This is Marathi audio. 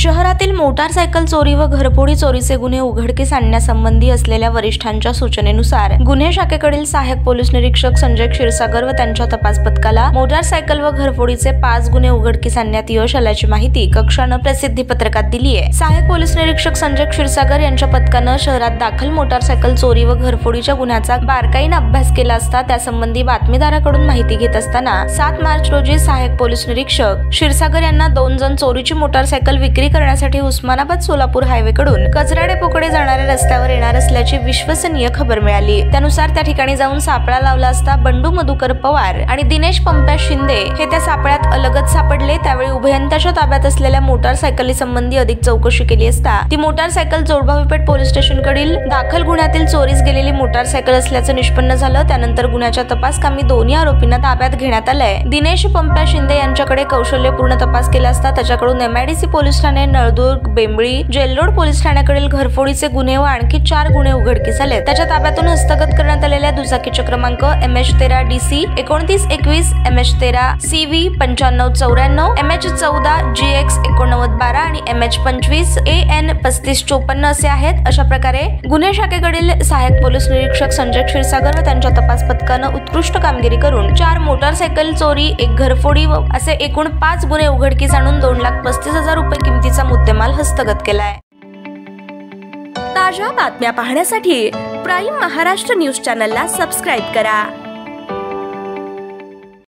शहरातील मोटारसायकल चोरी व घरफोडी चोरीचे गुन्हे उघडकीस आणण्यासंबंधी असलेल्या वरिष्ठांच्या सूचनेनुसार गुन्हे शाखेकडील सहाय्यक पोलीस निरीक्षक संजय क्षीरसागर व त्यांच्या तपास पथकाला मोटारसायकल व घरफोडीचे 5 गुन्हे उघडकीस आणण्यात यश आल्याची माहिती कक्षानं प्रसिद्धी पत्रकात दिली आहे। सहाय्यक पोलीस निरीक्षक संजय क्षीरसागर यांच्या पथकानं शहरात दाखल मोटारसायकल चोरी व घरफोडीच्या गुन्ह्याचा बारकाईने अभ्यास केला असता त्यासंबंधी बातमीदाराकडून माहिती घेत असताना 7 मार्च रोजी सहाय्यक पोलीस निरीक्षक क्षीरसागर यांना 2 जण चोरीची मोटारसायकल विक्री करण्यासाठी उस्मानाबाद सोलापूर हायवे कडून कचरा डेपोकडे जाणाऱ्या रस्त्यावर येणार असल्याची विश्वसनीय खबर मिळाली। त्यानुसार त्या ठिकाणी जाऊन सापळा लावला असता बंडू मधुकर पवार आणि दिनेश पंप्या शिंदे हे त्या सापळ्यात अलगद सापडले। त्यावेळी उभयांच्या ताब्यात असलेल्या मोटारसायकली संबंधी अधिक चौकशी केली असता ती मोटारसायकल जोडभावीपेठ पोलीस स्टेशनकडील दाखल गुन्ह्यातील चोरीस गेलेली मोटारसायकल असल्याचं निष्पन्न झालं। त्यानंतर गुन्ह्याच्या तपासकामी दोन्ही आरोपींना ताब्यात घेण्यात आलंय। दिनेश पंप्या शिंदे यांच्याकडे कौशल्यपूर्ण तपास केला असता त्याच्याकडून MIDC पोलीस ठाणे नळदुर्ग बेंबळी जेलरोड पोलीस ठाण्याकडील घरफोडीचे गुन्हे व आणखी 4 गुन्हे उघडकीस आले। त्याच्या ताब्यातून हस्तगत करण्यात आलेल्या दुचाकीचे क्रमांक MH13 DC 2921 MH13 CV 9594 MH14 GX 8912 आणि MH25 AN 3554 असे आहेत। अशा प्रकारे गुन्हे शाखेकडील सहाय्यक पोलीस निरीक्षक संजय क्षीरसागर व त्यांच्या तपास पथकानं उत्कृष्ट कामगिरी करून 4 मोटारसायकल चोरी 1 घरफोडी व असे एकूण 5 गुन्हे उघडकीस आणून 2,35,000 रुपये किमतीचा मुद्देमाल हस्तगत केलाय। ताज्या बातम्या पाहण्यासाठी प्राईम महाराष्ट्र न्यूज चॅनलला सबस्क्राईब करा।